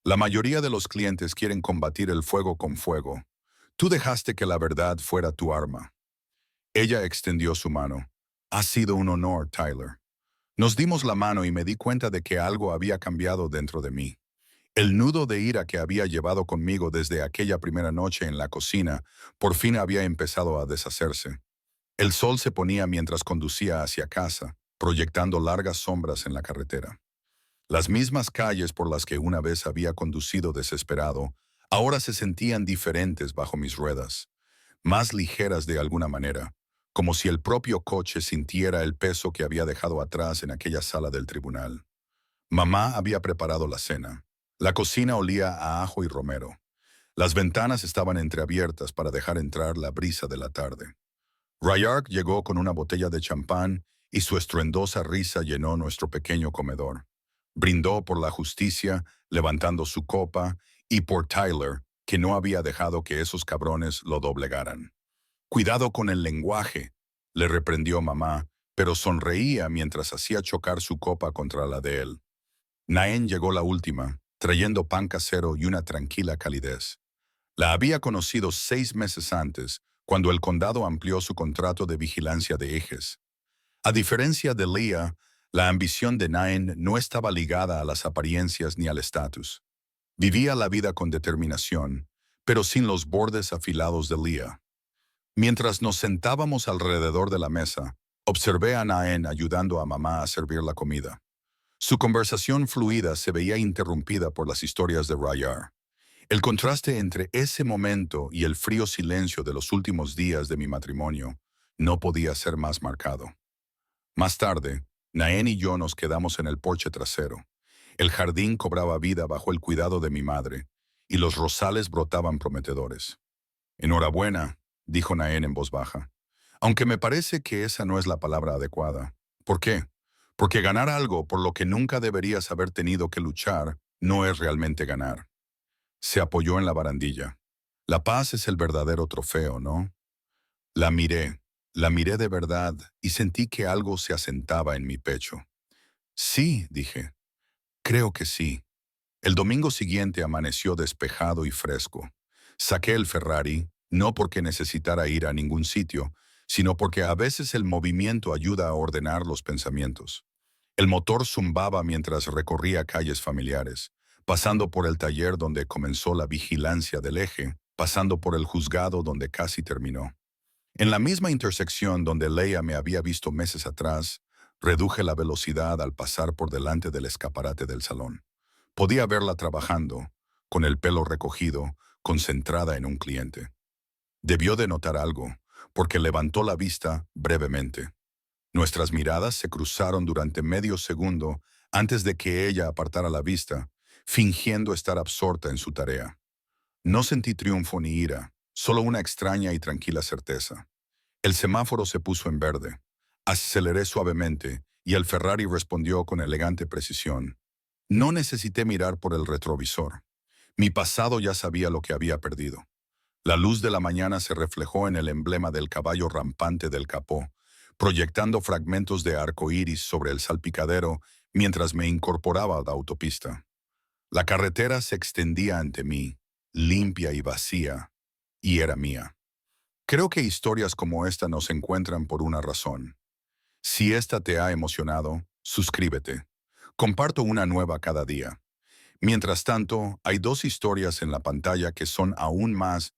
La mayoría de los clientes quieren combatir el fuego con fuego. Tú dejaste que la verdad fuera tu arma. Ella extendió su mano. Ha sido un honor, Tyler. Nos dimos la mano y me di cuenta de que algo había cambiado dentro de mí. El nudo de ira que había llevado conmigo desde aquella primera noche en la cocina por fin había empezado a deshacerse. El sol se ponía mientras conducía hacia casa, proyectando largas sombras en la carretera. Las mismas calles por las que una vez había conducido desesperado, ahora se sentían diferentes bajo mis ruedas, más ligeras de alguna manera, como si el propio coche sintiera el peso que había dejado atrás en aquella sala del tribunal. Mamá había preparado la cena. La cocina olía a ajo y romero. Las ventanas estaban entreabiertas para dejar entrar la brisa de la tarde. Rayark llegó con una botella de champán y su estruendosa risa llenó nuestro pequeño comedor. Brindó por la justicia, levantando su copa, y por Tyler, que no había dejado que esos cabrones lo doblegaran. Cuidado con el lenguaje, le reprendió mamá, pero sonreía mientras hacía chocar su copa contra la de él. Naen llegó la última, trayendo pan casero y una tranquila calidez. La había conocido 6 meses antes, cuando el condado amplió su contrato de vigilancia de ejes. A diferencia de Leah, la ambición de Naen no estaba ligada a las apariencias ni al estatus. Vivía la vida con determinación, pero sin los bordes afilados de Leah. Mientras nos sentábamos alrededor de la mesa, observé a Naen ayudando a mamá a servir la comida. Su conversación fluida se veía interrumpida por las historias de Rayar. El contraste entre ese momento y el frío silencio de los últimos días de mi matrimonio no podía ser más marcado. Más tarde, Naen y yo nos quedamos en el porche trasero. El jardín cobraba vida bajo el cuidado de mi madre, y los rosales brotaban prometedores. Enhorabuena, dijo Naen en voz baja. Aunque me parece que esa no es la palabra adecuada. ¿Por qué? Porque ganar algo por lo que nunca deberías haber tenido que luchar no es realmente ganar. Se apoyó en la barandilla. La paz es el verdadero trofeo, ¿no? La miré de verdad y sentí que algo se asentaba en mi pecho. Sí, dije, creo que sí. El domingo siguiente amaneció despejado y fresco. Saqué el Ferrari, no porque necesitara ir a ningún sitio, sino porque a veces el movimiento ayuda a ordenar los pensamientos. El motor zumbaba mientras recorría calles familiares, pasando por el taller donde comenzó la vigilancia del eje, pasando por el juzgado donde casi terminó. En la misma intersección donde Leah me había visto meses atrás, reduje la velocidad al pasar por delante del escaparate del salón. Podía verla trabajando, con el pelo recogido, concentrada en un cliente. Debió de notar algo, porque levantó la vista brevemente. Nuestras miradas se cruzaron durante medio segundo antes de que ella apartara la vista, fingiendo estar absorta en su tarea. No sentí triunfo ni ira, solo una extraña y tranquila certeza. El semáforo se puso en verde. Aceleré suavemente y el Ferrari respondió con elegante precisión. No necesité mirar por el retrovisor. Mi pasado ya sabía lo que había perdido. La luz de la mañana se reflejó en el emblema del caballo rampante del capó, proyectando fragmentos de arco iris sobre el salpicadero mientras me incorporaba a la autopista. La carretera se extendía ante mí, limpia y vacía, y era mía. Creo que historias como esta nos encuentran por una razón. Si esta te ha emocionado, suscríbete. Comparto una nueva cada día. Mientras tanto, hay dos historias en la pantalla que son aún más